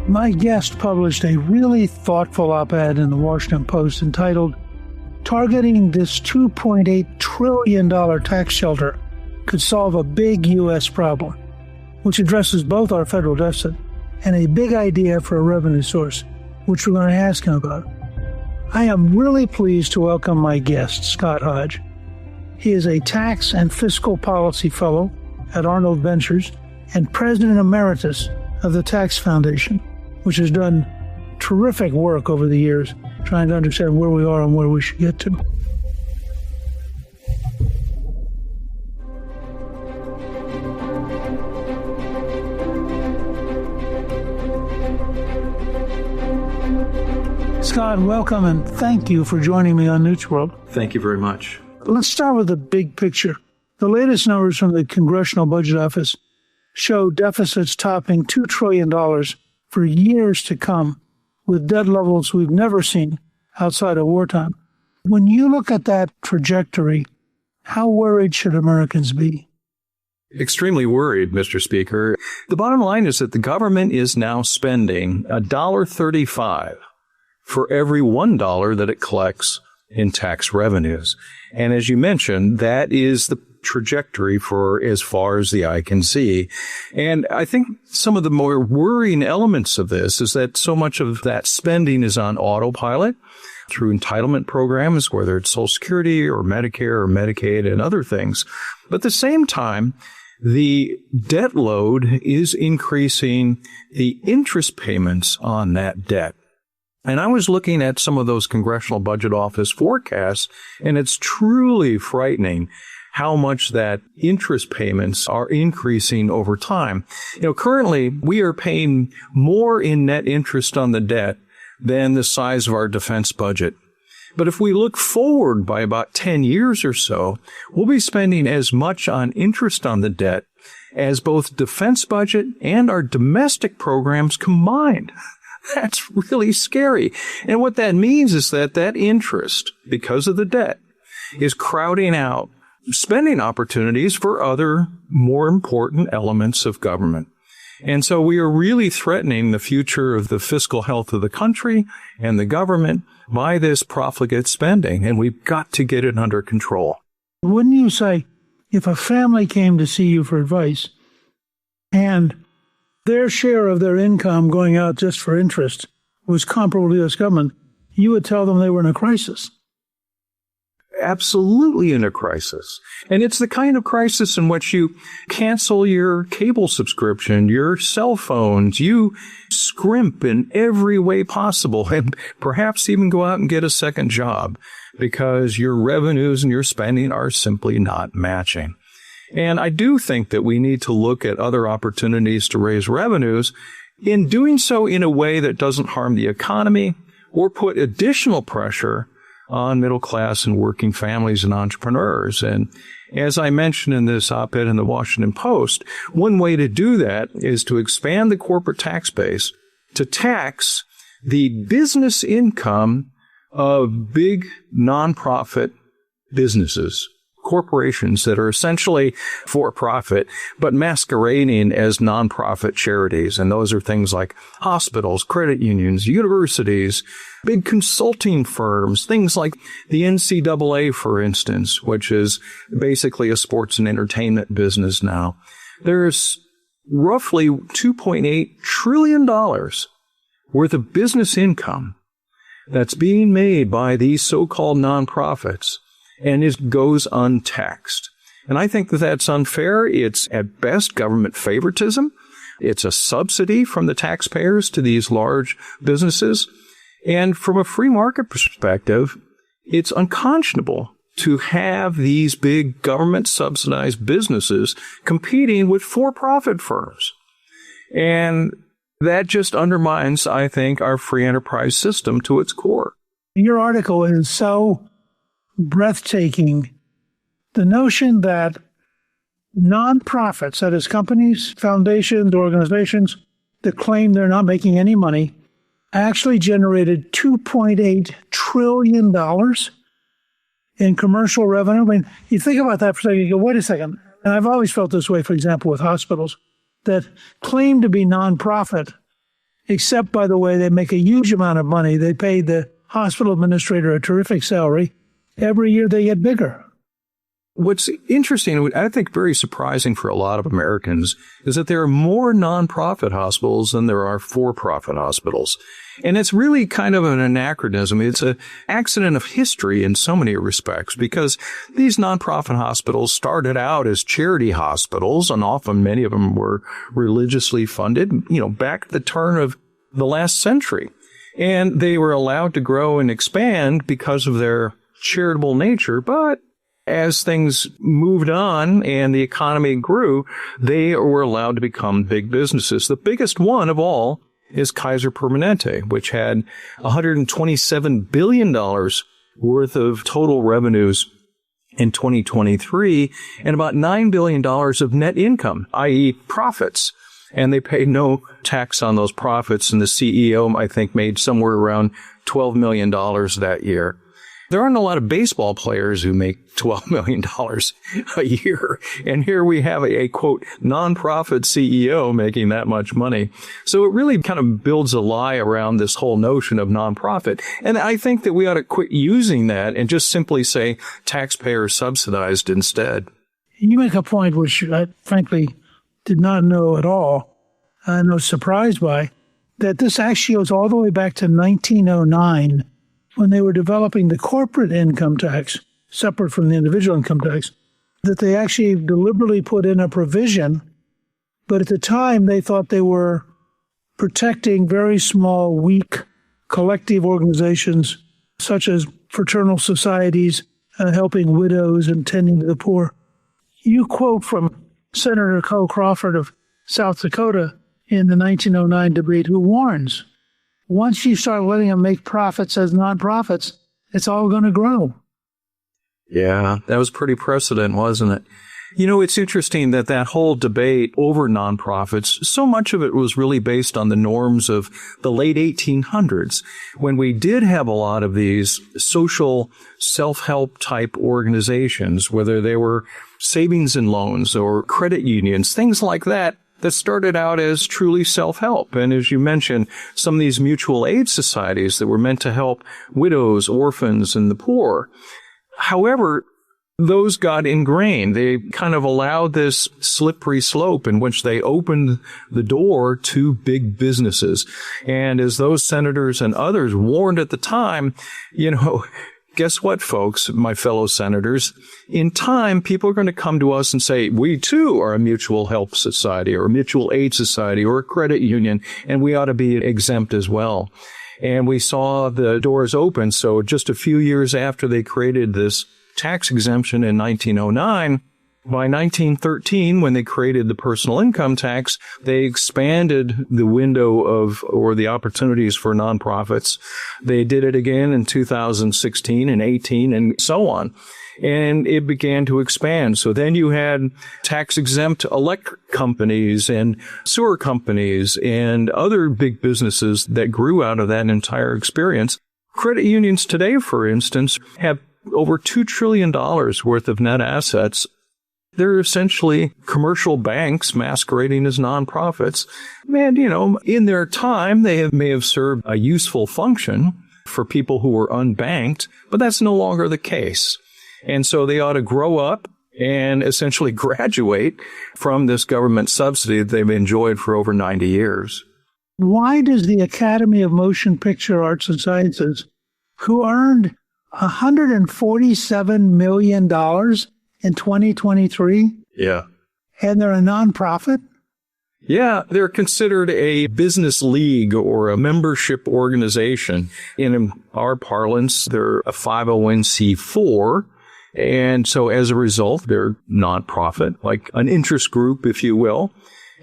My guest published a really thoughtful op-ed in the Washington Post entitled, "Targeting this $2.8 trillion tax shelter could solve a big U.S. problem," which addresses both our federal deficit and a big idea for a revenue source, which we're going to ask him about. I am really pleased to welcome my guest, Scott Hodge. He is a tax and fiscal policy fellow at Arnold Ventures and president emeritus of the Tax Foundation, which has done terrific work over the years trying to understand where we are and where we should get to. Scott, welcome and thank you for joining me on Newt's World. Thank you very much. Let's start with the big picture. The latest numbers from the Congressional Budget Office show deficits topping $2 trillion for years to come, with debt levels we've never seen outside of wartime. When you look at that trajectory, how worried should Americans be? Extremely worried, Mr. Speaker. The bottom line is that the government is now spending $1.35 for every $1 that it collects in tax revenues. And as you mentioned, that is the trajectory for as far as the eye can see. And I think some of the more worrying elements of this is that so much of that spending is on autopilot through entitlement programs, whether it's Social Security or Medicare or Medicaid and other things. But at the same time, the debt load is increasing the interest payments on that debt. And I was looking at some of those Congressional Budget Office forecasts, and it's truly frightening how much that interest payments are increasing over time. Currently, we are paying more in net interest on the debt than the size of our defense budget. But if we look forward by about 10 years or so, we'll be spending as much on interest on the debt as both defense budget and our domestic programs combined. That's really scary. And what that means is that interest, because of the debt, is crowding out spending opportunities for other more important elements of government. And so we are really threatening the future of the fiscal health of the country and the government by this profligate spending, and we've got to get it under control. Wouldn't you say if a family came to see you for advice and their share of their income going out just for interest was comparable to the U.S. government, you would tell them they were in a crisis? Absolutely in a crisis. And it's the kind of crisis in which you cancel your cable subscription, your cell phones, you scrimp in every way possible, and perhaps even go out and get a second job because your revenues and your spending are simply not matching. And I do think that we need to look at other opportunities to raise revenues, in doing so in a way that doesn't harm the economy or put additional pressure on middle class and working families and entrepreneurs. And as I mentioned in this op-ed in the Washington Post, one way to do that is to expand the corporate tax base to tax the business income of big nonprofit businesses, corporations that are essentially for profit, but masquerading as nonprofit charities. And those are things like hospitals, credit unions, universities, big consulting firms, things like the NCAA, for instance, which is basically a sports and entertainment business now. There's roughly $2.8 trillion worth of business income that's being made by these so-called nonprofits, and it goes untaxed. And I think that that's unfair. It's at best government favoritism. It's a subsidy from the taxpayers to these large businesses. And from a free market perspective, it's unconscionable to have these big government-subsidized businesses competing with for-profit firms. And that just undermines, I think, our free enterprise system to its core. Your article is so breathtaking. The notion that nonprofits, that is companies, foundations, organizations that claim they're not making any money, actually generated $2.8 trillion in commercial revenue. I mean, you think about that for a second, you go, wait a second. And I've always felt this way, for example, with hospitals that claim to be nonprofit except, by the way, they make a huge amount of money. They pay the hospital administrator a terrific salary. Every year they get bigger. What's interesting, I think very surprising for a lot of Americans, is that there are more nonprofit hospitals than there are for-profit hospitals. And it's really kind of an anachronism. It's an accident of history in so many respects, because these nonprofit hospitals started out as charity hospitals, and often many of them were religiously funded, back at the turn of the last century. And they were allowed to grow and expand because of their charitable nature, but as things moved on and the economy grew, they were allowed to become big businesses. The biggest one of all is Kaiser Permanente, which had $127 billion worth of total revenues in 2023 and about $9 billion of net income, i.e. profits. And they paid no tax on those profits. And the CEO, I think, made somewhere around $12 million that year. There aren't a lot of baseball players who make $12 million a year. And here we have a quote, nonprofit CEO making that much money. So it really kind of builds a lie around this whole notion of nonprofit. And I think that we ought to quit using that and just simply say taxpayer subsidized instead. You make a point which I frankly did not know at all, and was surprised by, that this actually goes all the way back to 1909, when they were developing the corporate income tax, separate from the individual income tax, that they actually deliberately put in a provision. But at the time, they thought they were protecting very small, weak, collective organizations, such as fraternal societies, helping widows and tending to the poor. You quote from Senator Cole Crawford of South Dakota in the 1909 debate, who warns, once you start letting them make profits as nonprofits, it's all going to grow. Yeah, that was pretty precedent, wasn't it? It's interesting that whole debate over nonprofits, so much of it was really based on the norms of the late 1800s, when we did have a lot of these social self-help type organizations, whether they were savings and loans or credit unions, things like that started out as truly self-help. And as you mentioned, some of these mutual aid societies that were meant to help widows, orphans, and the poor. However, those got ingrained. They kind of allowed this slippery slope in which they opened the door to big businesses. And as those senators and others warned at the time, guess what, folks, my fellow senators? In time, people are going to come to us and say, we too are a mutual help society or a mutual aid society or a credit union, and we ought to be exempt as well. And we saw the doors open. So just a few years after they created this tax exemption in 1909, by 1913, when they created the personal income tax, they expanded the window or the opportunities for nonprofits. They did it again in 2016 and 18 and so on. And it began to expand. So then you had tax-exempt electric companies and sewer companies and other big businesses that grew out of that entire experience. Credit unions today, for instance, have over $2 trillion worth of net assets. They're essentially commercial banks masquerading as nonprofits. And, in their time, they may have served a useful function for people who were unbanked, but that's no longer the case. And so they ought to grow up and essentially graduate from this government subsidy that they've enjoyed for over 90 years. Why does the Academy of Motion Picture Arts and Sciences, who earned $147 million in 2023? Yeah. And they're a nonprofit? Yeah, they're considered a business league or a membership organization. In our parlance, they're a 501c4. And so as a result, they're nonprofit, like an interest group, if you will.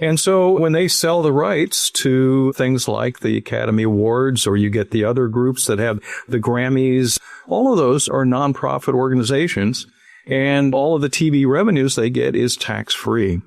And so when they sell the rights to things like the Academy Awards, or you get the other groups that have the Grammys, all of those are nonprofit organizations. And all of the TV revenues they get is tax-free.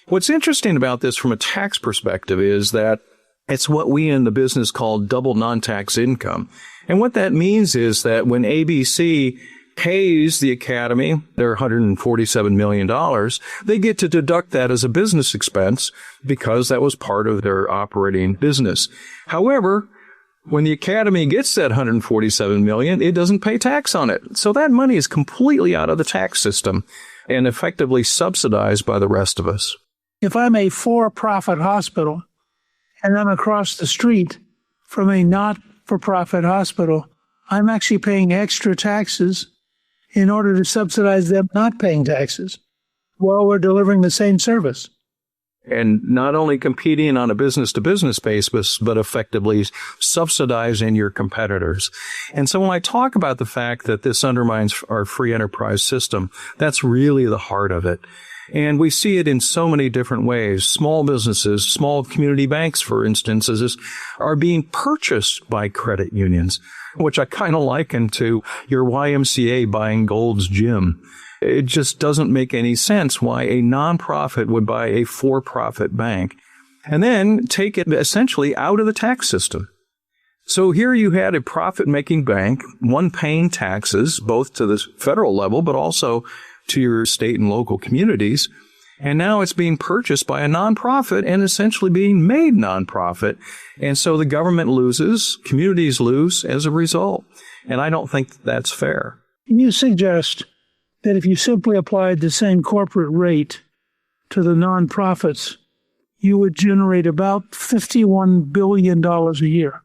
What's interesting about this from a tax perspective is that it's what we in the business call double non-tax income. And what that means is that when ABC pays the Academy their $147 million, they get to deduct that as a business expense because that was part of their operating business. However, when the Academy gets that $147 million, it doesn't pay tax on it. So that money is completely out of the tax system and effectively subsidized by the rest of us. If I'm a for-profit hospital and I'm across the street from a not-for-profit hospital, I'm actually paying extra taxes in order to subsidize them not paying taxes while we're delivering the same service. And not only competing on a business-to-business basis, but effectively subsidizing your competitors. And so when I talk about the fact that this undermines our free enterprise system, that's really the heart of it. And we see it in so many different ways. Small businesses, small community banks, for instance, are being purchased by credit unions, which I kind of liken to your YMCA buying Gold's Gym. It just doesn't make any sense why a nonprofit would buy a for-profit bank and then take it essentially out of the tax system. So here you had a profit-making bank, one paying taxes, both to the federal level, but also to your state and local communities. And now it's being purchased by a nonprofit and essentially being made nonprofit. And so the government loses, communities lose as a result. And I don't think that's fair. Can you suggest that if you simply applied the same corporate rate to the nonprofits, you would generate about $51 billion a year?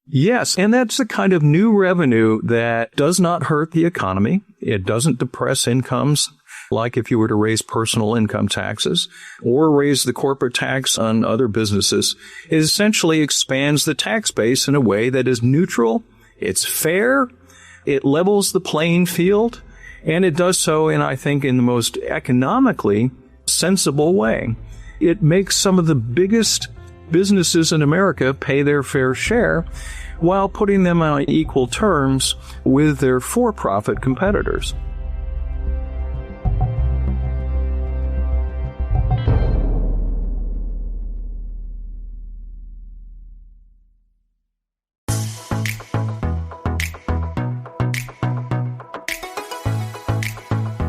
Yes, and that's the kind of new revenue that does not hurt the economy. It doesn't depress incomes, like if you were to raise personal income taxes or raise the corporate tax on other businesses. It essentially expands the tax base in a way that is neutral, it's fair, it levels the playing field, and it does so in, I think, in the most economically sensible way. It makes some of the biggest businesses in America pay their fair share while putting them on equal terms with their for-profit competitors.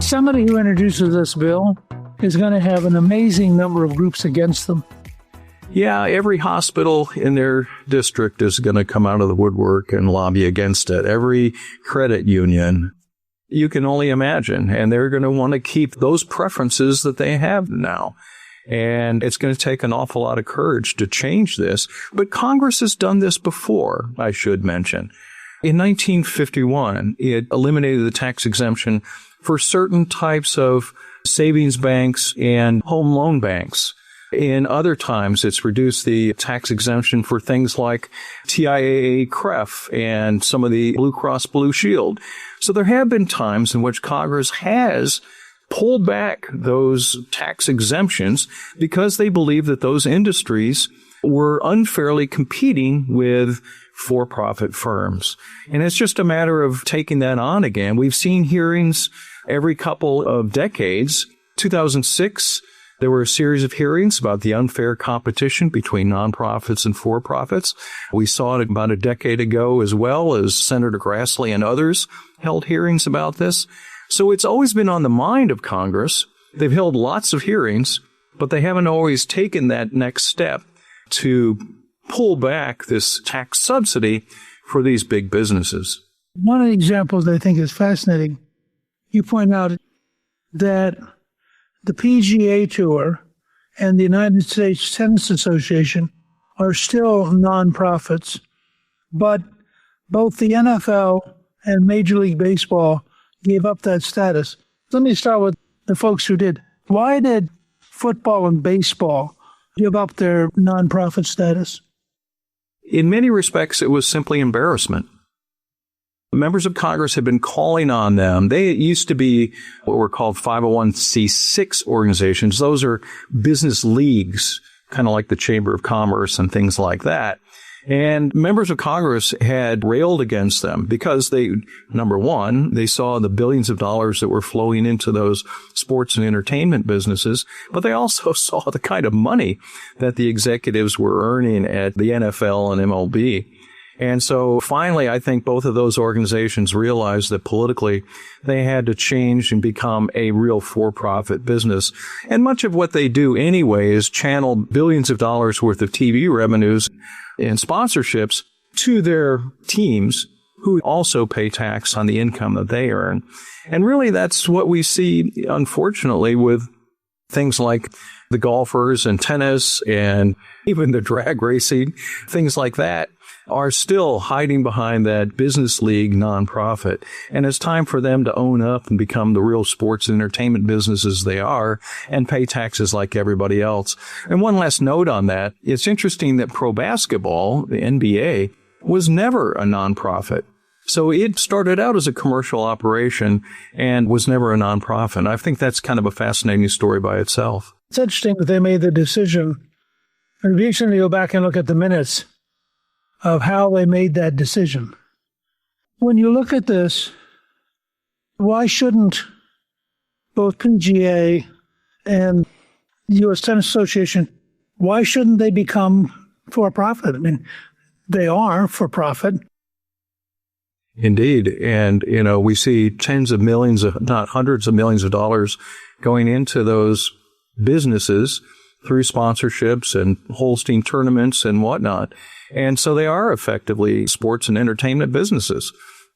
Somebody who introduces this bill is going to have an amazing number of groups against them. Yeah, every hospital in their district is going to come out of the woodwork and lobby against it. Every credit union, you can only imagine. And they're going to want to keep those preferences that they have now. And it's going to take an awful lot of courage to change this. But Congress has done this before, I should mention. In 1951, it eliminated the tax exemption for certain types of savings banks and home loan banks. In other times, it's reduced the tax exemption for things like TIAA CREF and some of the Blue Cross Blue Shield. So there have been times in which Congress has pulled back those tax exemptions because they believe that those industries were unfairly competing with for-profit firms. And it's just a matter of taking that on again. We've seen hearings every couple of decades. 2006, there were a series of hearings about the unfair competition between nonprofits and for-profits. We saw it about a decade ago as well, as Senator Grassley and others held hearings about this. So it's always been on the mind of Congress. They've held lots of hearings, but they haven't always taken that next step to pull back this tax subsidy for these big businesses. One of the examples I think is fascinating, you point out that the PGA Tour and the United States Tennis Association are still nonprofits, but both the NFL and Major League Baseball gave up that status. Let me start with the folks who did. Why did football and baseball give up their nonprofit status? In many respects, it was simply embarrassment. Members of Congress had been calling on them. They used to be what were called 501c6 organizations. Those are business leagues, kind of like the Chamber of Commerce and things like that. And members of Congress had railed against them because they, number one, they saw the billions of dollars that were flowing into those sports and entertainment businesses, but they also saw the kind of money that the executives were earning at the NFL and MLB. And so finally, I think both of those organizations realized that politically they had to change and become a real for-profit business. And much of what they do anyway is channel billions of dollars worth of TV revenues and sponsorships to their teams, who also pay tax on the income that they earn. And really, that's what we see, unfortunately, with things like the golfers and tennis and even the drag racing, things like that are still hiding behind that business league nonprofit. And it's time for them to own up and become the real sports and entertainment businesses they are and pay taxes like everybody else. And one last note on that, it's interesting that pro basketball, the NBA, was never a nonprofit. So it started out as a commercial operation and was never a nonprofit. I think that's kind of a fascinating story by itself. It's interesting that they made the decision. And we actually go back and look at the minutes of how they made that decision. When you look at this, why shouldn't both PGA and the U.S. Tennis Association, why shouldn't they become for-profit? I mean, they are for-profit. Indeed. And, we see tens of millions, not hundreds of millions of dollars going into those businesses through sponsorships and hosting tournaments and whatnot. And so they are effectively sports and entertainment businesses.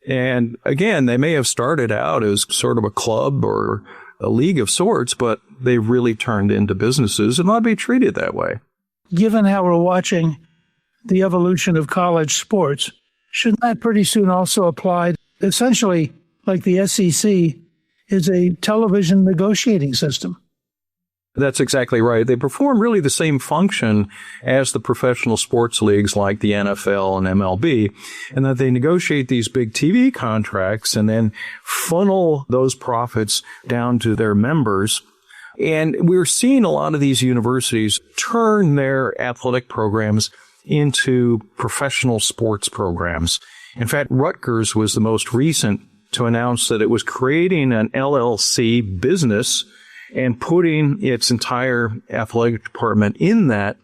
And again, they may have started out as sort of a club or a league of sorts, but they've really turned into businesses and ought to be treated that way. Given how we're watching the evolution of college sports, shouldn't that pretty soon also apply? Essentially, like the SEC is a television negotiating system. That's exactly right. They perform really the same function as the professional sports leagues like the NFL and MLB, and that they negotiate these big TV contracts and then funnel those profits down to their members. And we're seeing a lot of these universities turn their athletic programs into professional sports programs. In fact, Rutgers was the most recent to announce that it was creating an LLC business and putting its entire athletic department in that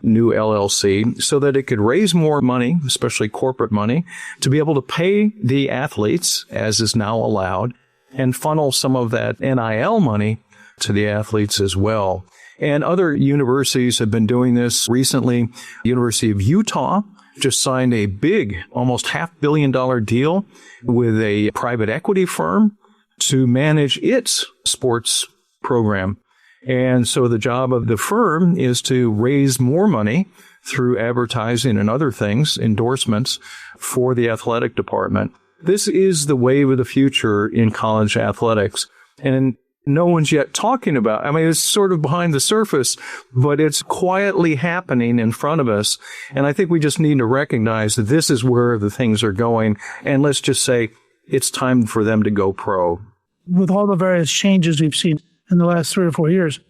new LLC so that it could raise more money, especially corporate money, to be able to pay the athletes, as is now allowed, and funnel some of that NIL money to the athletes as well. And other universities have been doing this recently. The University of Utah just signed a big, almost $500 million deal with a private equity firm to manage its sports program. And so the job of the firm is to raise more money through advertising and other things, endorsements for the athletic department. This is the wave of the future in college athletics. And no one's yet talking about. I mean, it's sort of behind the surface, but it's quietly happening in front of us. And I think we just need to recognize that this is where the things are going. And let's just say it's time for them to go pro. With all the various changes we've seen in the last 3 or 4 years,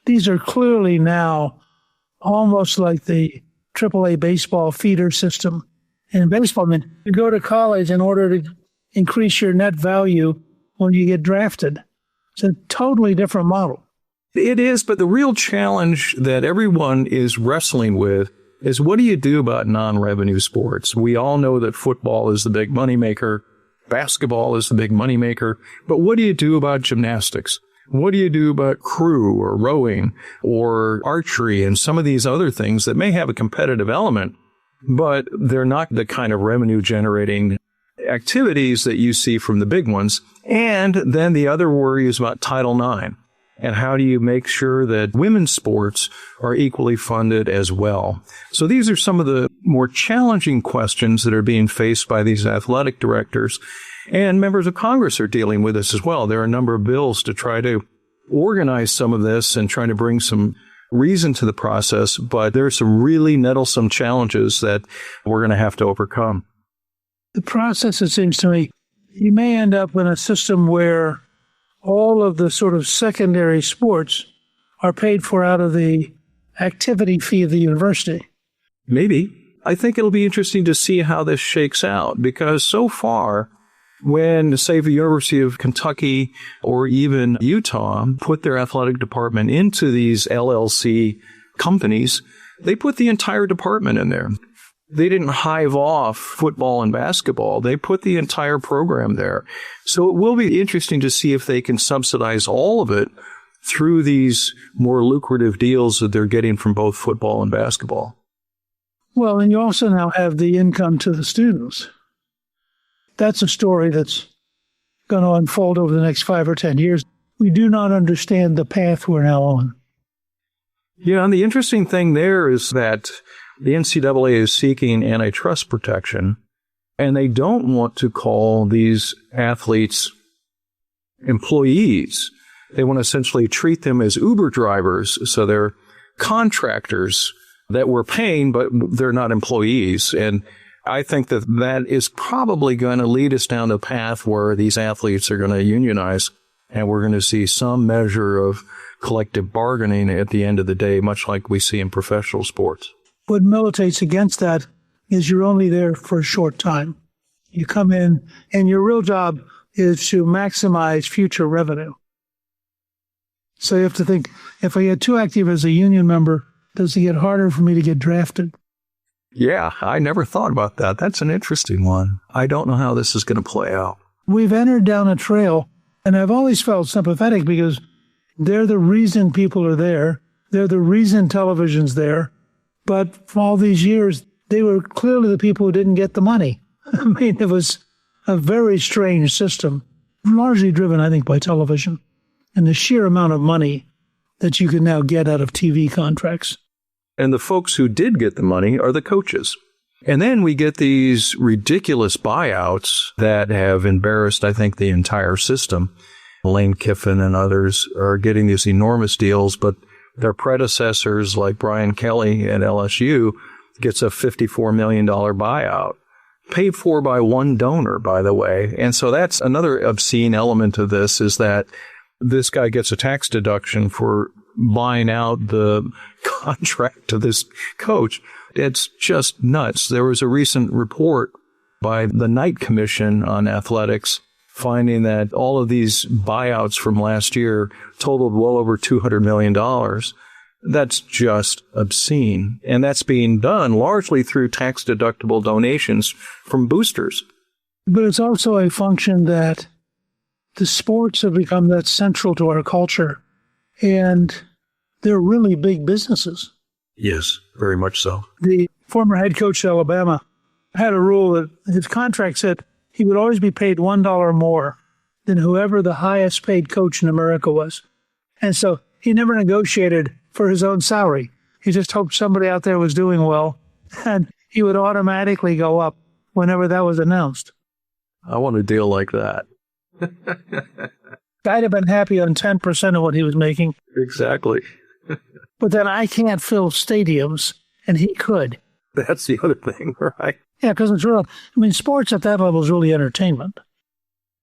these are clearly now almost like the AAA baseball feeder system. In baseball, I mean, you go to college in order to increase your net value when you get drafted. It's a totally different model. It is, but the real challenge that everyone is wrestling with is what do you do about non-revenue sports? We all know that football is the big moneymaker, basketball is the big moneymaker, but what do you do about gymnastics? What do you do about crew or rowing or archery and some of these other things that may have a competitive element, but they're not the kind of revenue generating activities that you see from the big ones? And then the other worry is about Title IX. And how do you make sure that women's sports are equally funded as well? So these are some of the more challenging questions that are being faced by these athletic directors. And members of Congress are dealing with this as well. There are a number of bills to try to organize some of this and try to bring some reason to the process. But there are some really nettlesome challenges that we're going to have to overcome. The process, it seems to me, you may end up in a system where all of the sort of secondary sports are paid for out of the activity fee of the university. Maybe. I think it'll be interesting to see how this shakes out, because so far, when, say, the University of Kentucky or even Utah put their athletic department into these LLC companies, they put the entire department in there. They didn't hive off football and basketball. They put the entire program there. So it will be interesting to see if they can subsidize all of it through these more lucrative deals that they're getting from both football and basketball. Well, and you also now have the income to the students. That's a story that's going to unfold over the next 5 or 10 years. We do not understand the path we're now on. Yeah, and the interesting thing there is that the NCAA is seeking antitrust protection, and they don't want to call these athletes employees. They want to essentially treat them as Uber drivers, so they're contractors that we're paying, but they're not employees. And I think that that is probably going to lead us down a path where these athletes are going to unionize, and we're going to see some measure of collective bargaining at the end of the day, much like we see in professional sports. What militates against that is you're only there for a short time. You come in, and your real job is to maximize future revenue. So you have to think, if I get too active as a union member, does it get harder for me to get drafted? Yeah, I never thought about that. That's an interesting one. I don't know how this is going to play out. We've entered down a trail, and I've always felt sympathetic because they're the reason people are there. They're the reason television's there. But for all these years, they were clearly the people who didn't get the money. I mean, it was a very strange system, largely driven, I think, by television and the sheer amount of money that you can now get out of TV contracts. And the folks who did get the money are the coaches. And then we get these ridiculous buyouts that have embarrassed, I think, the entire system. Lane Kiffin and others are getting these enormous deals, but their predecessors, like Brian Kelly at LSU, gets a $54 million buyout, paid for by one donor, by the way. And so that's another obscene element of this, is that this guy gets a tax deduction for buying out the contract to this coach. It's just nuts. There was a recent report by the Knight Commission on Athletics finding that all of these buyouts from last year totaled well over $200 million. That's just obscene. And that's being done largely through tax-deductible donations from boosters. But it's also a function that the sports have become that central to our culture, and they're really big businesses. Yes, very much so. The former head coach of Alabama had a rule that his contract said he would always be paid $1 more than whoever the highest paid coach in America was. And so he never negotiated for his own salary. He just hoped somebody out there was doing well, and he would automatically go up whenever that was announced. I want a deal like that. I'd have been happy on 10% of what he was making. Exactly. But then I can't fill stadiums, and he could. That's the other thing, right? Yeah, because it's real. I mean, sports at that level is really entertainment.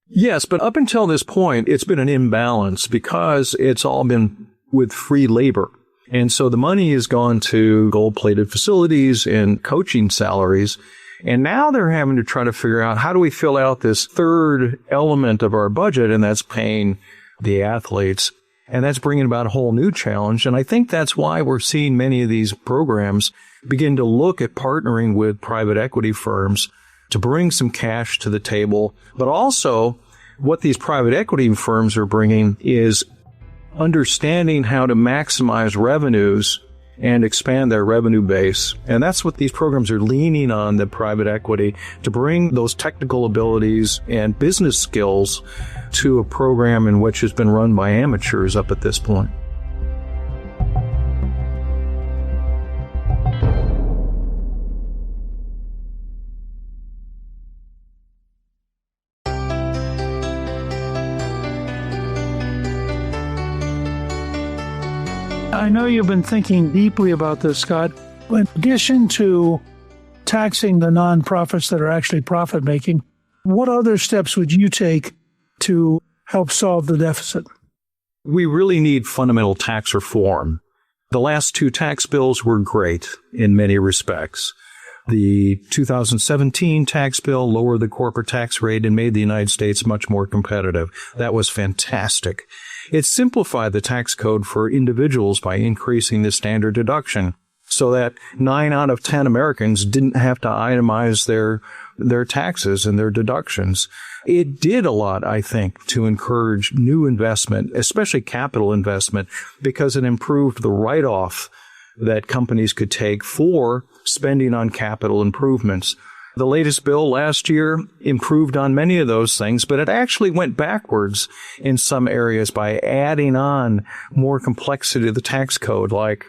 Yes, but up until this point, it's been an imbalance because it's all been with free labor. And so the money has gone to gold-plated facilities and coaching salaries. And now they're having to try to figure out, how do we fill out this third element of our budget? And that's paying the athletes. And that's bringing about a whole new challenge. And I think that's why we're seeing many of these programs begin to look at partnering with private equity firms to bring some cash to the table. But also, what these private equity firms are bringing is understanding how to maximize revenues and expand their revenue base. And that's what these programs are leaning on, the private equity, to bring those technical abilities and business skills to a program in which has been run by amateurs up at this point. I know you've been thinking deeply about this, Scott. In addition to taxing the nonprofits that are actually profit-making, what other steps would you take to help solve the deficit? We really need fundamental tax reform. The last two tax bills were great in many respects. The 2017 tax bill lowered the corporate tax rate and made the United States much more competitive. That was fantastic. It simplified the tax code for individuals by increasing the standard deduction so that 9 out of 10 Americans didn't have to itemize their taxes and their deductions. It did a lot, I think, to encourage new investment, especially capital investment, because it improved the write-off that companies could take for spending on capital improvements. The latest bill last year improved on many of those things, but it actually went backwards in some areas by adding on more complexity to the tax code, like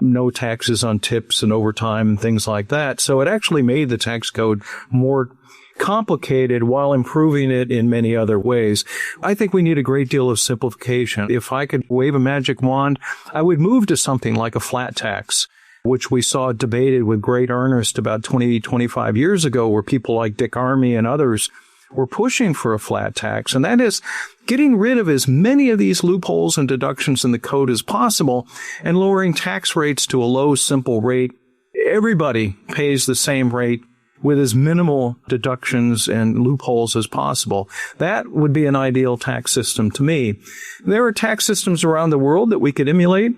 no taxes on tips and overtime and things like that. So it actually made the tax code more complicated while improving it in many other ways. I think we need a great deal of simplification. If I could wave a magic wand, I would move to something like a flat tax, which we saw debated with great earnest about 25 years ago, where people like Dick Armey and others were pushing for a flat tax. And that is getting rid of as many of these loopholes and deductions in the code as possible and lowering tax rates to a low, simple rate. Everybody pays the same rate with as minimal deductions and loopholes as possible. That would be an ideal tax system to me. There are tax systems around the world that we could emulate.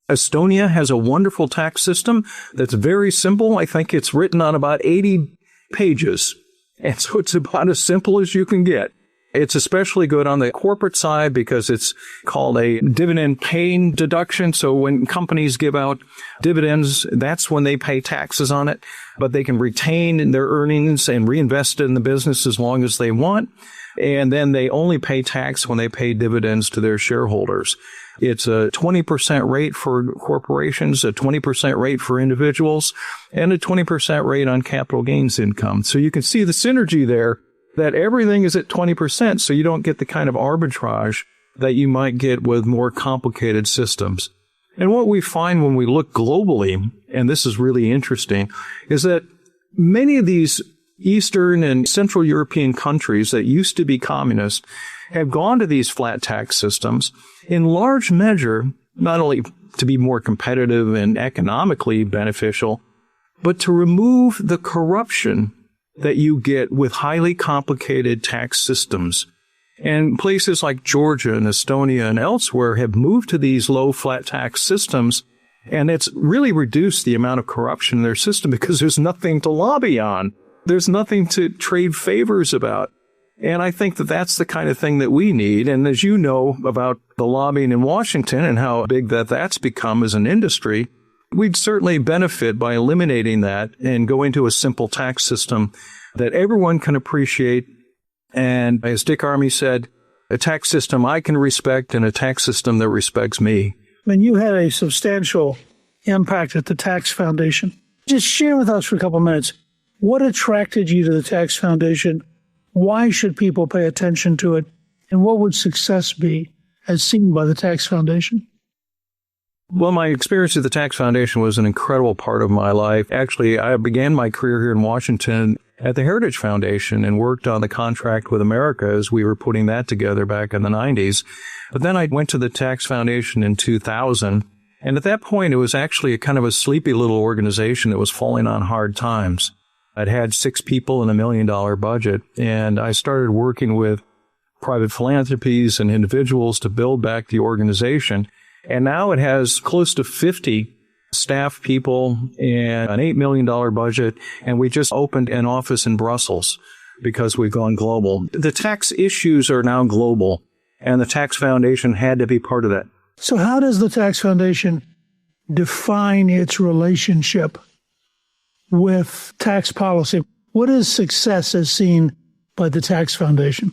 Estonia has a wonderful tax system that's very simple. I think it's written on about 80 pages. And so it's about as simple as you can get. It's especially good on the corporate side because it's called a dividend paying deduction. So when companies give out dividends, that's when they pay taxes on it, but they can retain their earnings and reinvest it in the business as long as they want. And then they only pay tax when they pay dividends to their shareholders. It's a 20% rate for corporations, a 20% rate for individuals, and a 20% rate on capital gains income. So you can see the synergy there, that everything is at 20%, so you don't get the kind of arbitrage that you might get with more complicated systems. And what we find when we look globally, and this is really interesting, is that many of these Eastern and Central European countries that used to be communist have gone to these flat tax systems in large measure, not only to be more competitive and economically beneficial, but to remove the corruption that you get with highly complicated tax systems. And places like Georgia and Estonia and elsewhere have moved to these low flat tax systems, and it's really reduced the amount of corruption in their system because there's nothing to lobby on. There's nothing to trade favors about. And I think that that's the kind of thing that we need. And as you know about the lobbying in Washington and how big that's become as an industry, we'd certainly benefit by eliminating that and going to a simple tax system that everyone can appreciate. And as Dick Armey said, a tax system I can respect and a tax system that respects me. And you had a substantial impact at the Tax Foundation. Just share with us for a couple of minutes, what attracted you to the Tax Foundation? Why should people pay attention to it? And what would success be as seen by the Tax Foundation? Well, my experience at the Tax Foundation was an incredible part of my life. Actually, I began my career here in Washington at the Heritage Foundation and worked on the contract with America as we were putting that together back in the 90s. But then I went to the Tax Foundation in 2000. And at that point, it was actually a kind of a sleepy little organization that was falling on hard times. I'd had 6 people and $1 million budget. And I started working with private philanthropies and individuals to build back the organization. And now it has close to 50 staff people and an $8 million budget. And we just opened an office in Brussels because we've gone global. The tax issues are now global, and the Tax Foundation had to be part of that. So how does the Tax Foundation define its relationship with tax policy? What is success as seen by the Tax Foundation?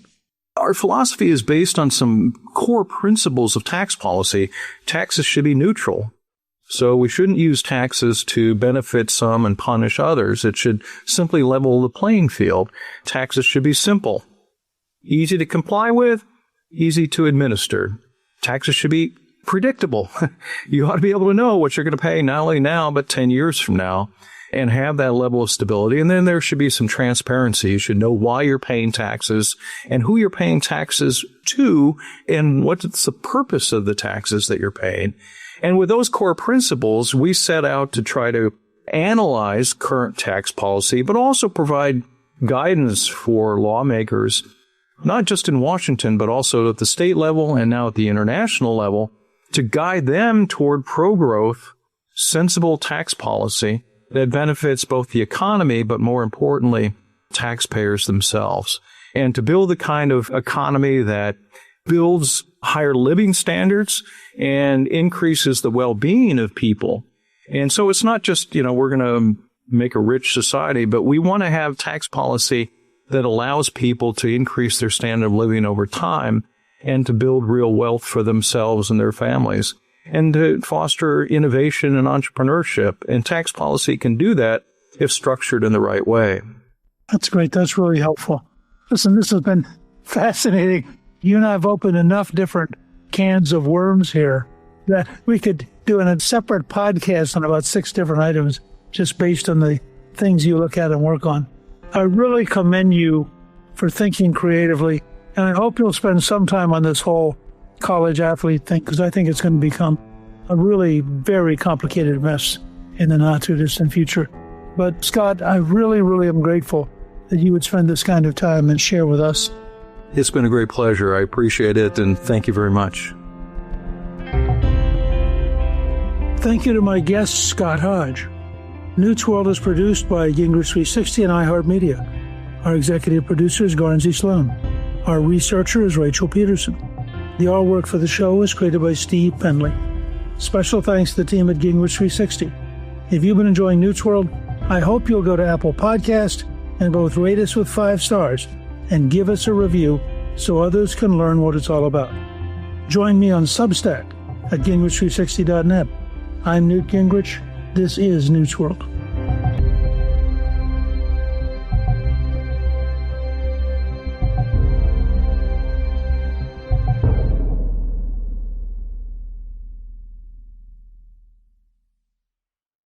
Our philosophy is based on some core principles of tax policy. Taxes should be neutral. So we shouldn't use taxes to benefit some and punish others. It should simply level the playing field. Taxes should be simple, easy to comply with, easy to administer. Taxes should be predictable. You ought to be able to know what you're going to pay not only now, but 10 years from now, and have that level of stability. And then there should be some transparency. You should know why you're paying taxes and who you're paying taxes to and what's the purpose of the taxes that you're paying. And with those core principles, we set out to try to analyze current tax policy, but also provide guidance for lawmakers, not just in Washington, but also at the state level and now at the international level, to guide them toward pro-growth, sensible tax policy that benefits both the economy, but more importantly, taxpayers themselves. And to build the kind of economy that builds higher living standards and increases the well-being of people. And so it's not just, we're going to make a rich society, but we want to have tax policy that allows people to increase their standard of living over time and to build real wealth for themselves and their families and to foster innovation and entrepreneurship. And tax policy can do that if structured in the right way. That's great. That's really helpful. Listen, this has been fascinating. You and I have opened enough different cans of worms here that we could do a separate podcast on about 6 different items just based on the things you look at and work on. I really commend you for thinking creatively, and I hope you'll spend some time on this whole college athlete thing, because I think it's going to become a really very complicated mess in the not-too-distant future. But, Scott, I really, really am grateful that you would spend this kind of time and share with us. It's been a great pleasure. I appreciate it, and thank you very much. Thank you to my guest, Scott Hodge. Newt's World is produced by Gingrich 360 and iHeartMedia. Our executive producer is Garnsey Sloan. Our researcher is Rachel Peterson. The artwork for the show was created by Steve Penley. Special thanks to the team at Gingrich 360. If you've been enjoying Newt's World, I hope you'll go to Apple Podcast and both rate us with 5 stars and give us a review so others can learn what it's all about. Join me on Substack at Gingrich360.net. I'm Newt Gingrich. This is Newt's World.